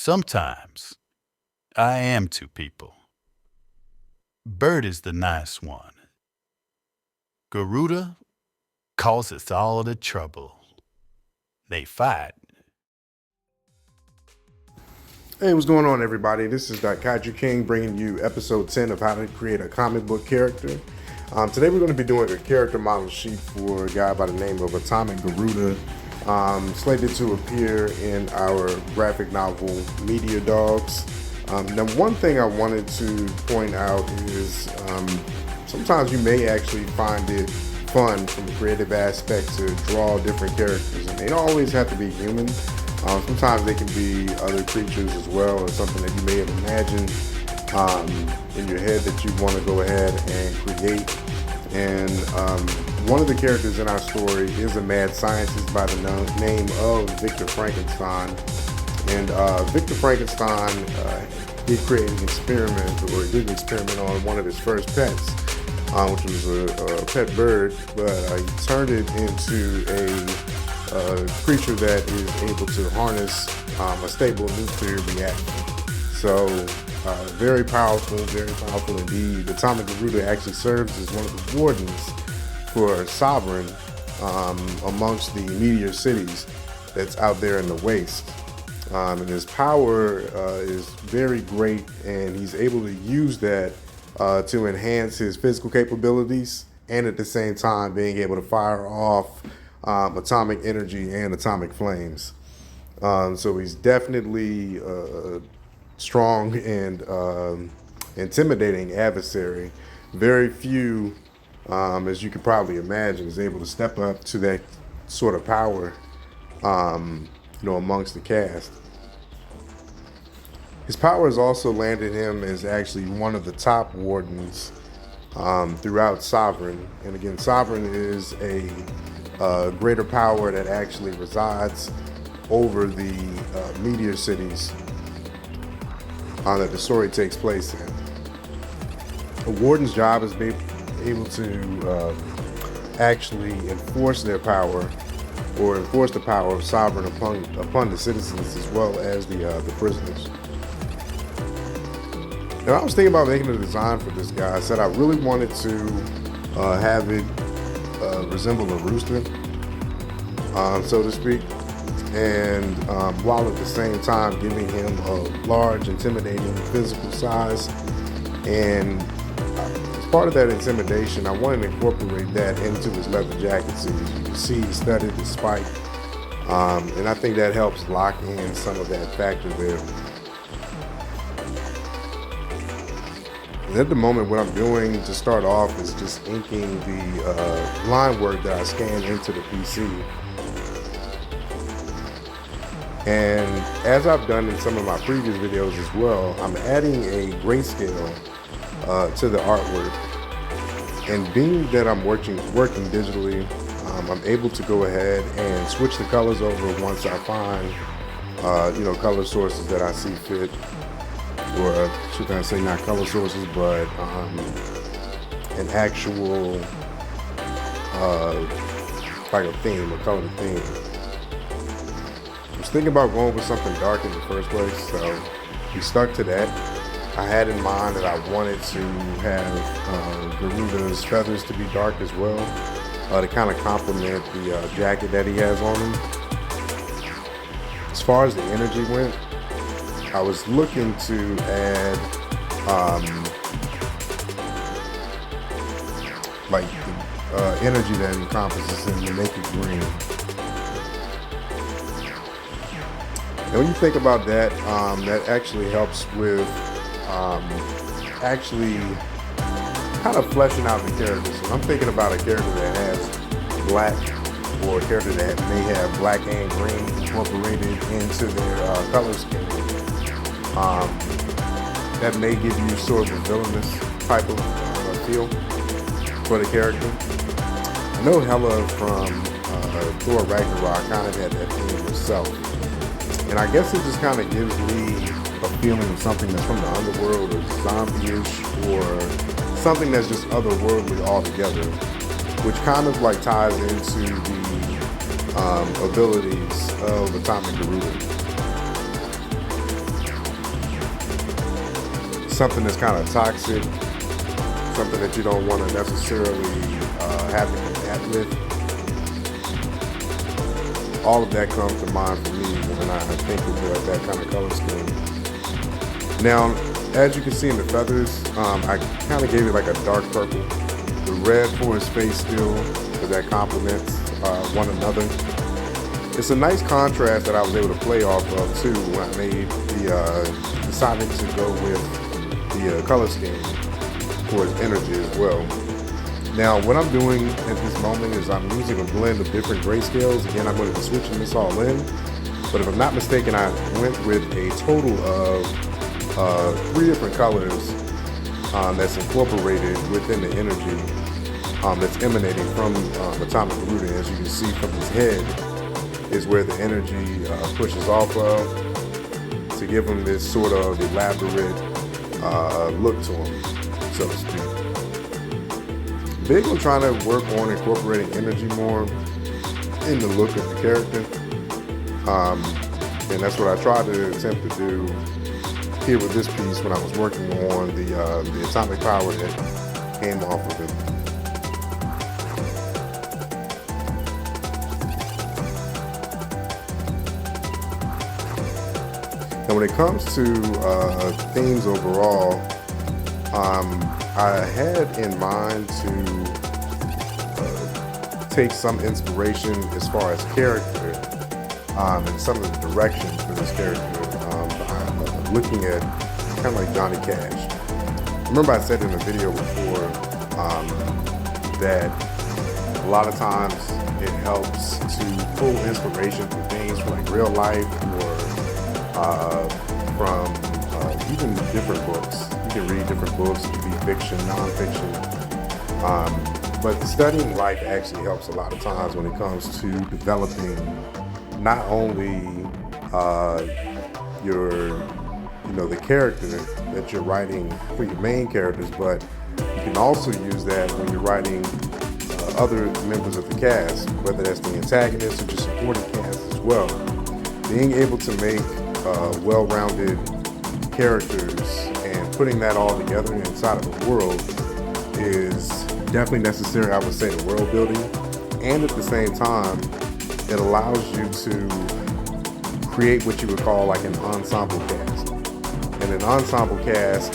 Sometimes I am two people. Bird is the nice one. Garuda causes all the trouble. They fight. Hey, what's going on, everybody? This is Kaiju King bringing you episode 10 of how to create a comic book character. Today we're going to be doing a character model sheet for a guy by the name of Atomic Garuda, slated to appear in our graphic novel Meteor Dogs. Now, one thing I wanted to point out is sometimes you may actually find it fun from a creative aspect to draw different characters, and they don't always have to be human. Sometimes they can be other creatures as well, or something that you may have imagined in your head that you want to go ahead and create. And one of the characters in our story is a mad scientist by the name of Victor Frankenstein. And Victor Frankenstein did create an experiment, or did an experiment on one of his first pets, which was a pet bird, but he turned it into a creature that is able to harness a stable nuclear reactor. So very powerful indeed. Atomic Garuda actually serves as one of the wardens for Sovereign amongst the meteor cities that's out there in the waste. And his power is very great, and he's able to use that to enhance his physical capabilities, and at the same time being able to fire off atomic energy and atomic flames. So he's definitely a strong and intimidating adversary. Very few, as you could probably imagine, is able to step up to that sort of power, amongst the cast. His power has also landed him as actually one of the top wardens throughout Sovereign. And again, Sovereign is a greater power that actually resides over the meteor cities that the story takes place in. A warden's job is being able to actually enforce their power, or enforce the power of Sovereign upon the citizens as well as the prisoners. And I was thinking about making a design for this guy. I said I really wanted to have it resemble a rooster, so to speak, and while at the same time giving him a large, intimidating physical size. And as part of that intimidation, I wanted to incorporate that into his leather jacket. So you can see he studded the spike, and I think that helps lock in some of that factor there. And at the moment, what I'm doing to start off is just inking the line work that I scanned into the PC. And as I've done in some of my previous videos as well, I'm adding a grayscale to the artwork. And being that I'm working digitally, I'm able to go ahead and switch the colors over once I find, color sources that I see fit. Or should I say not color sources, but an actual, like a theme, a color theme. I was thinking about going with something dark in the first place, so we stuck to that. I had in mind that I wanted to have Garuda's feathers to be dark as well, to kind of complement the jacket that he has on him. As far as the energy went, I was looking to add the energy that encompasses him to make it green. And when you think about that, that actually helps with actually kind of fleshing out the characters. So I'm thinking about a character that has black, or a character that may have black and green incorporated into their color scheme. That may give you sort of a villainous type of feel for the character. I know Hela from Thor Ragnarok kind of had that feeling herself. And I guess it just kind of gives me a feeling of something that's from the underworld, or zombie-ish, or something that's just otherworldly altogether, which kind of like ties into the abilities of Atomic Garuda. something that's kind of toxic, something that you don't want to necessarily have to connect with. All of that comes to mind for me when I think of that kind of color scheme. Now, as you can see in the feathers, I kind of gave it like a dark purple. The red for his face still, because that complements one another. It's a nice contrast that I was able to play off of too when I decided to go with the color scheme for his energy as well. Now, what I'm doing at this moment is I'm using a blend of different grayscales. Again, I'm going to be switching this all in. But if I'm not mistaken, I went with a total of 3 different colors that's incorporated within the energy that's emanating from Atomic Garuda. As you can see from his head is where the energy pushes off of to give him this sort of elaborate look to him, so to speak. Big on trying to work on incorporating energy more in the look of the character. And that's what I tried to attempt to do here with this piece when I was working on the atomic power that came off of it. And when it comes to themes overall, I had in mind to take some inspiration as far as character and some of the directions for this character. Looking at kind of like Johnny Cash. Remember I said in a video before that a lot of times it helps to pull inspiration from things from like real life or from even different books. You can read different books, it can be fiction, non-fiction. But studying life actually helps a lot of times when it comes to developing not only the character that you're writing for your main characters, but you can also use that when you're writing other members of the cast, whether that's the antagonist or just supporting cast as well. Being able to make well-rounded characters and putting that all together inside of a world is definitely necessary. I would say the world building, and at the same time, it allows you to create what you would call like an ensemble cast. And an ensemble cast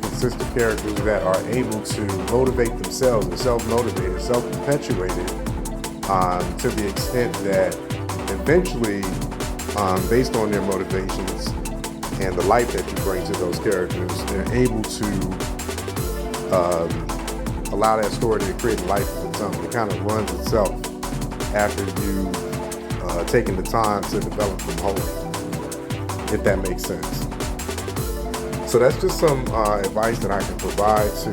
consists of characters that are able to motivate themselves and self-motivated, self-perpetuated to the extent that eventually, based on their motivations and the light that you bring to those characters, they're able to allow that story to create a life of its own. It kind of runs itself after you taking the time to develop them wholly, if that makes sense. So that's just some advice that I can provide to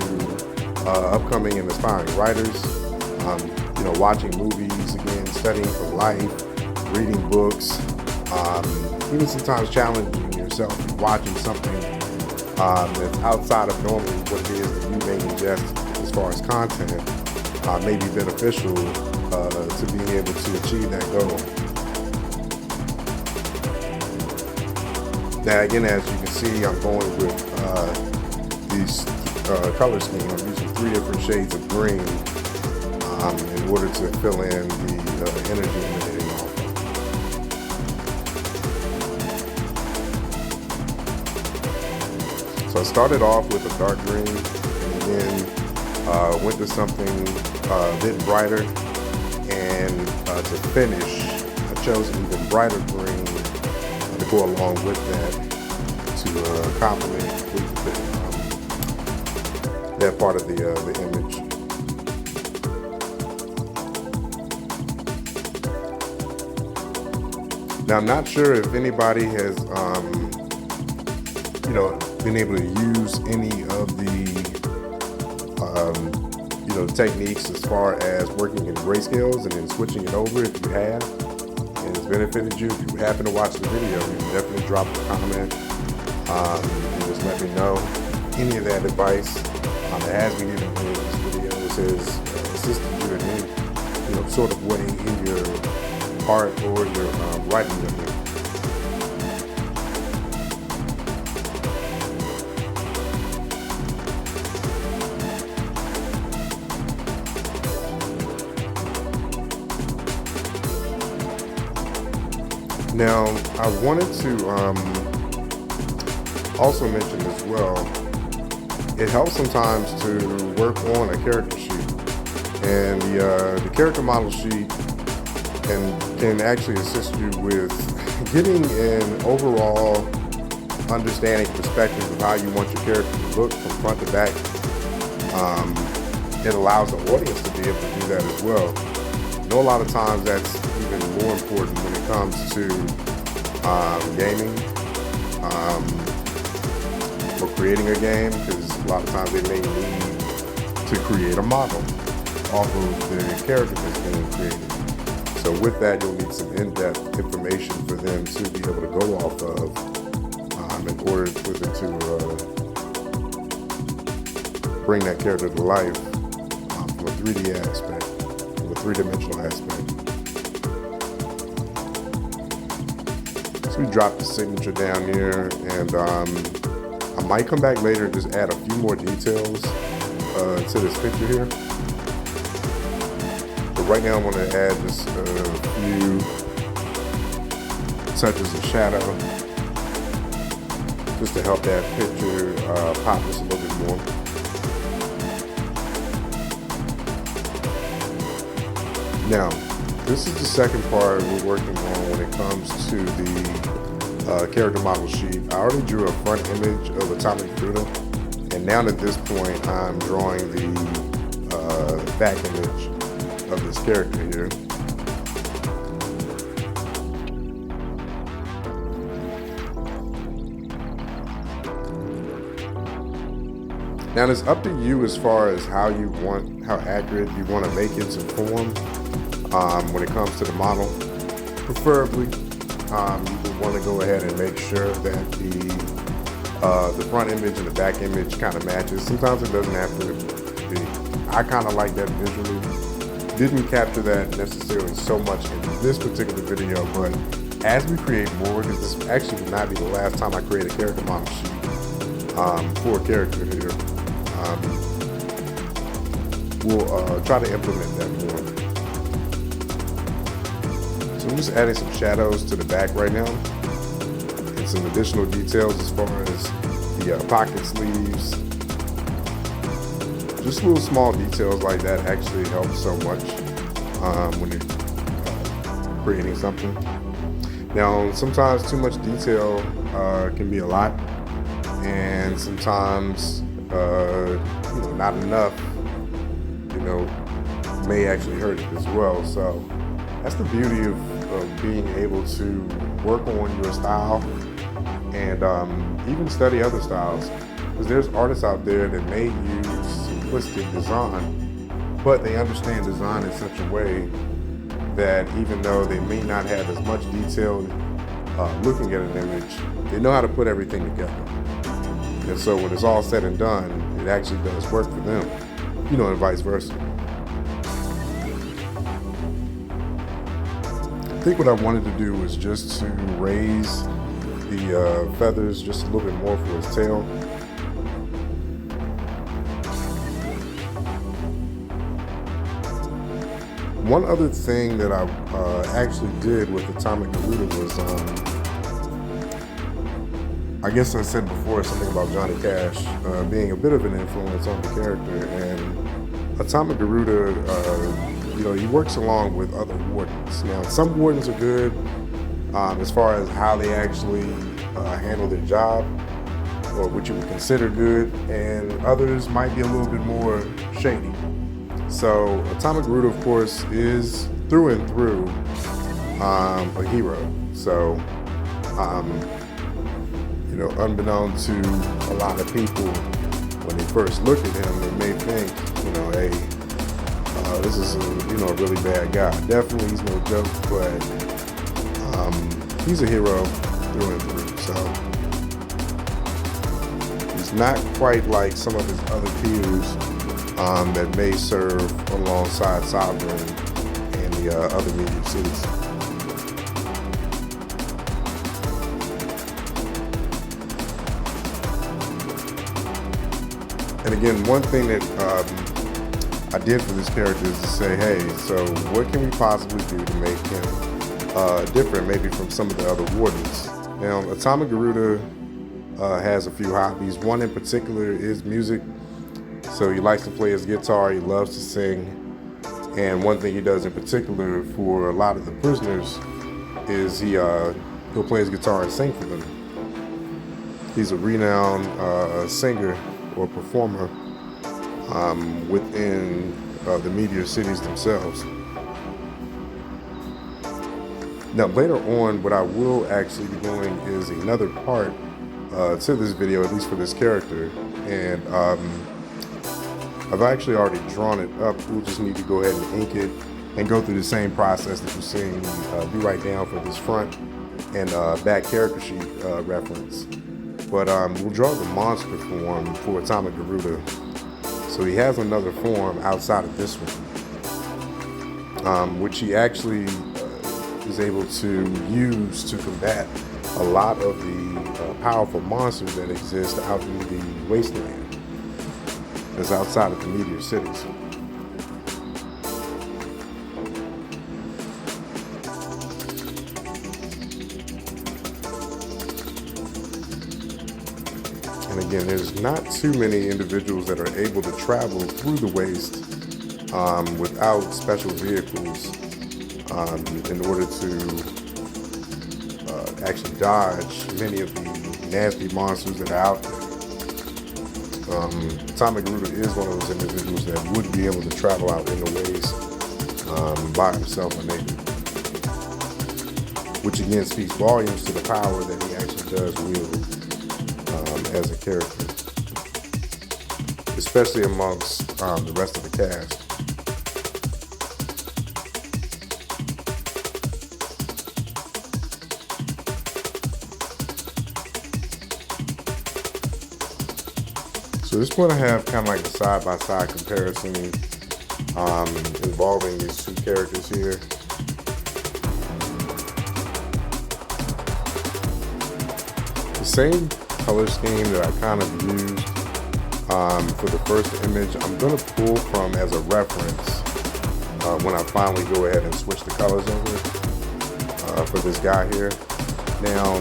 upcoming and aspiring writers. Watching movies, again, studying for life, reading books, even sometimes challenging yourself, watching something that's outside of normally what it is that you may ingest as far as content may be beneficial to being able to achieve that goal. Now again, as you can see, I'm going with these color scheme. I'm using 3 different shades of green in order to fill in the energy emanating off. So I started off with a dark green and then went to something a bit brighter, and to finish, I chose an even brighter green to go along with that to complement and complete that part of the image. Now, I'm not sure if anybody has, been able to use any of the, techniques as far as working in grayscales and then switching it over. If you have, and it's benefited you, if you happen to watch the video, you can definitely drop a comment and just let me know. Any of that advice that has been given in this video has assisted you in any, sort of way in your art or your writing of it. Now, I wanted to also mention as well, it helps sometimes to work on a character sheet. And the character model sheet can actually assist you with getting an overall understanding perspective of how you want your character to look from front to back. It allows the audience to be able to do that as well. I know a lot of times that's even more important when it comes to gaming or creating a game, because a lot of times they may need to create a model off of the character that's being created. So with that, you'll need some in-depth information for them to be able to go off of in order for them to bring that character to life from a 3D aspect, from a three-dimensional aspect. So we drop the signature down here, and I might come back later and just add a few more details to this picture here. But right now I'm going to add just a few touches of shadow, just to help that picture pop just a little bit more. Now, this is the second part we're working on when it comes to the character model sheet. I already drew a front image of Atomic Garuda, and now at this point I'm drawing the back image of this character here. Now it's up to you as far as how accurate you want to make it to form when it comes to the model. Preferably, you would want to go ahead and make sure that the front image and the back image kind of matches. Sometimes it doesn't have to be. I kind of like that visually. Didn't capture that necessarily so much in this particular video, but as we create more, because this actually will not be the last time I create a character model sheet for a character here. We'll try to implement that more. So I'm just adding some shadows to the back right now, and some additional details as far as the pocket sleeves. Just little small details like that actually help so much when you're creating something. Now, sometimes too much detail can be a lot, and sometimes not enough, may actually hurt it as well. So that's the beauty of being able to work on your style and even study other styles, because there's artists out there that may use simplistic design, but they understand design in such a way that even though they may not have as much detail looking at an image, they know how to put everything together. And so when it's all said and done, it actually does work for them, and vice versa. I think what I wanted to do was just to raise the feathers just a little bit more for his tail. One other thing that I actually did with Atomic Garuda was, I guess I said before something about Johnny Cash being a bit of an influence on the character, and Atomic Garuda, he works along with other wardens. Now, some wardens are good as far as how they actually handle their job, or what you would consider good, and others might be a little bit more shady. So Atomic Garuda, of course, is through and through a hero. So, unbeknownst to a lot of people, when they first look at him, they may think, hey, this is a really bad guy. Definitely, he's no joke, but he's a hero through and through. So he's not quite like some of his other peers that may serve alongside Sovereign and the other medium cities. And again, one thing that I did for this character is to say, hey, so what can we possibly do to make him different maybe from some of the other wardens. Now, Atomic Garuda has a few hobbies. One in particular is music. So he likes to play his guitar, he loves to sing. And one thing he does in particular for a lot of the prisoners is he'll play his guitar and sing for them. He's a renowned singer or performer within the meteor cities themselves. Now later on, what I will actually be doing is another part to this video, at least for this character, and I've actually already drawn it up. We'll just need to go ahead and ink it and go through the same process that you're seeing me do right now for this front and back character sheet reference. But we'll draw the monster form for Atomic Garuda. So he has another form outside of this one, which he actually is able to use to combat a lot of the powerful monsters that exist out in the wasteland that's outside of the meteor cities. And again, there's not too many individuals that are able to travel through the waste without special vehicles in order to actually dodge many of the nasty monsters that are out there. Atomic Garuda is one of those individuals that would be able to travel out in the waste by himself unaided, which again speaks volumes to the power that he actually does wield as a character, especially amongst the rest of the cast. So this point I have kind of like a side-by-side comparison involving these two characters here. The same color scheme that I kind of used for the first image, I'm going to pull from as a reference when I finally go ahead and switch the colors over for this guy here. Now,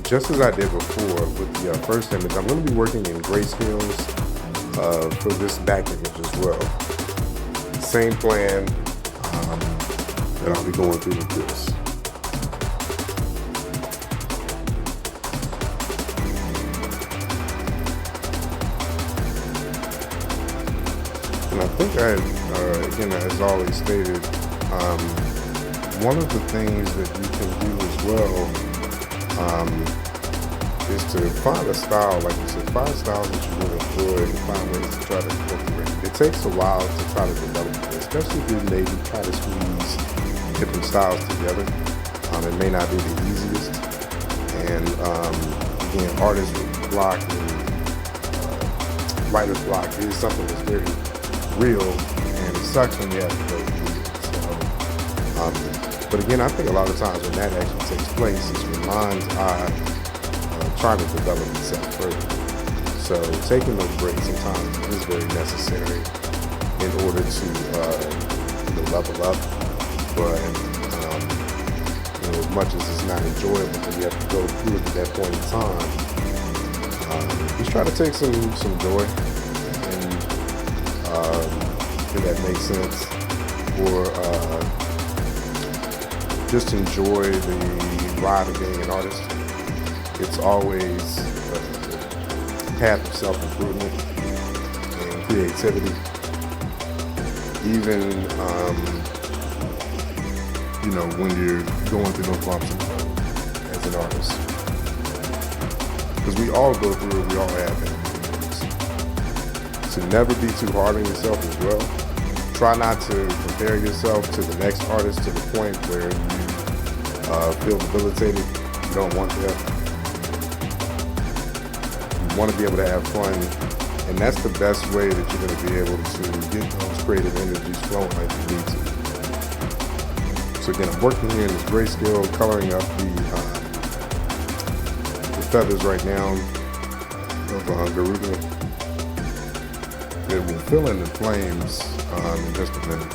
just as I did before with the first image, I'm going to be working in grayscales for this back image as well. Same plan that I'll be going through with this. And I think again, as always stated, one of the things that you can do as well is to find a style, like you said, find styles that you really enjoy and find ways to try to incorporate. It takes a while to try to develop it, especially if you maybe try to squeeze different styles together. It may not be the easiest. And again, artist block and writer's block is something that's very real, and it sucks when you have to go through it. So, but again, I think a lot of times when that actually takes place, it's your mind's eye trying to develop itself further. So taking those breaks sometimes is very necessary in order to level up. But as much as it's not enjoyable that you have to go through it at that point in time, just try to take some joy, and if that makes sense, or just enjoy the ride of being an artist. It's always a path of self-improvement and creativity. Even, when you're going through those bumps in the road as an artist. Because we all go through it, we all have it. So never be too hard on yourself as well. Try not to compare yourself to the next artist to the point where you feel debilitated. You don't want that. You want to be able to have fun, and that's the best way that you're going to be able to get those creative energies flowing like you need to. So again, I'm working here in this grayscale, coloring up the feathers right now of Garuda. It will fill in the flames in just a minute.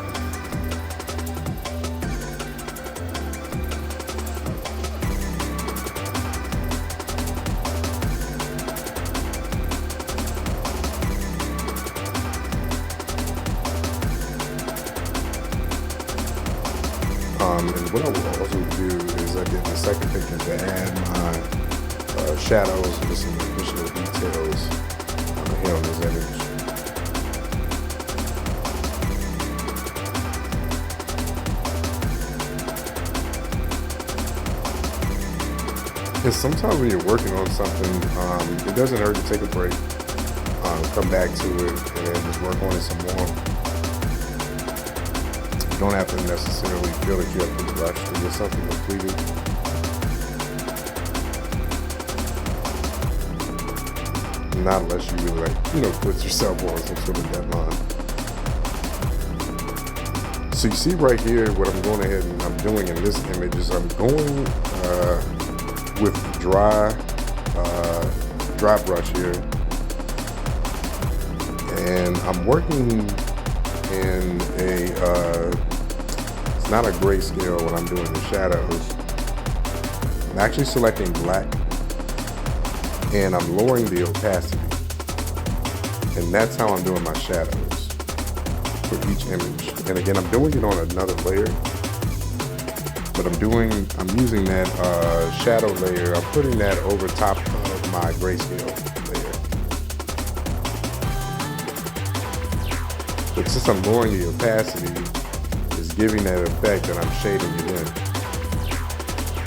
And what I will also do is I get the second picture to add my shadows and some additional details here on this image. And sometimes when you're working on something, it doesn't hurt to take a break, come back to it, and then just work on it some more. You don't have to necessarily feel that you have to rush to get something completed. Not unless you really put yourself on some sort of deadline. So you see right here what I'm going ahead and I'm doing in this image is I'm going with dry brush here, and I'm working in it's not a grayscale when I'm doing the shadows. I'm actually selecting black, and I'm lowering the opacity, and that's how I'm doing my shadows for each image. And again, I'm doing it on another layer, but I'm using that shadow layer. I'm putting that over top of my grayscale layer. But since I'm lowering the opacity, it's giving that effect that I'm shading it in.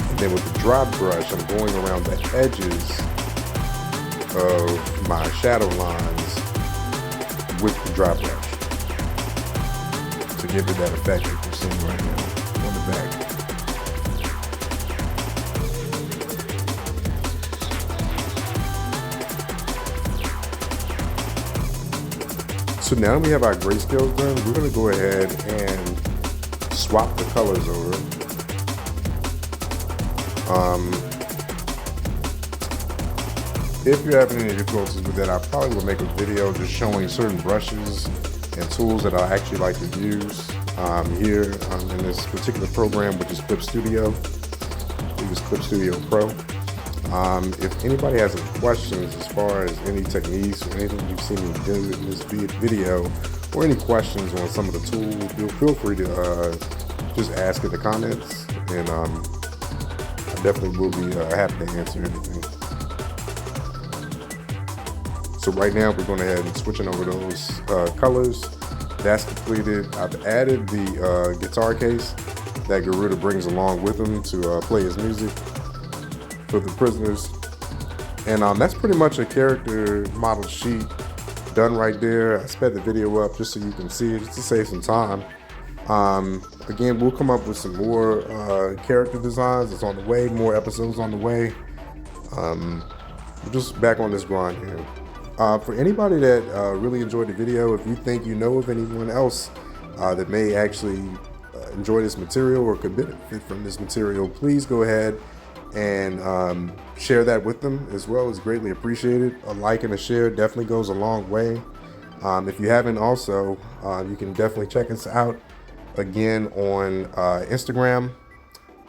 And then with the drop brush, I'm going around the edges of my shadow lines with the drop brush to give it that effect that you're seeing right now on the back. So now that we have our grayscales done, we're going to go ahead and swap the colors over. If you're having any difficulties with that, I probably will make a video just showing certain brushes and tools that I actually like to use here in this particular program, which is Clip Studio. We use Clip Studio Pro. If anybody has any questions as far as any techniques or anything you've seen me do in this video, or any questions on some of the tools, feel free to just ask in the comments, and I definitely will be happy to answer anything. So right now we're going ahead and switching over those colors. That's completed. I've added the guitar case that Garuda brings along with him to play his music for the prisoners. And that's pretty much a character model sheet done right there. I sped the video up just so you can see it, just to save some time. Again, we'll come up with some more character designs. It's on the way, more episodes on the way. We're just back on this grind here. For anybody that really enjoyed the video, if you think you know of anyone else that may actually enjoy this material or could benefit from this material, please go ahead and share that with them as well. It's greatly appreciated. A like and a share definitely goes a long way. If you haven't also, you can definitely check us out again on Instagram.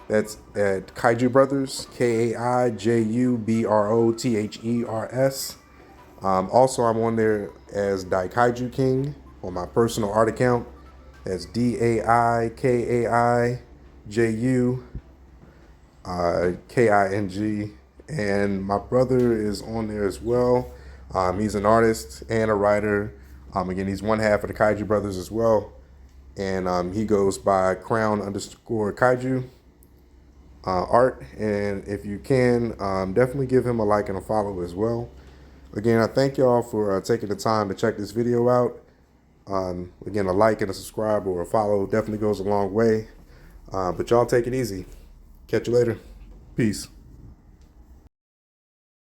That's at Kaiju Brothers, KAIJUBROTHERS. Also, I'm on there as Daikaiju King on my personal art account. That's DAIKAIJUKING. And my brother is on there as well. He's an artist and a writer. Again, he's one half of the Kaiju Brothers as well. And he goes by crown_kaiju art. And if you can, definitely give him a like and a follow as well. Again, I thank y'all for taking the time to check this video out. Again, a like and a subscribe or a follow definitely goes a long way. But y'all take it easy. Catch you later. Peace.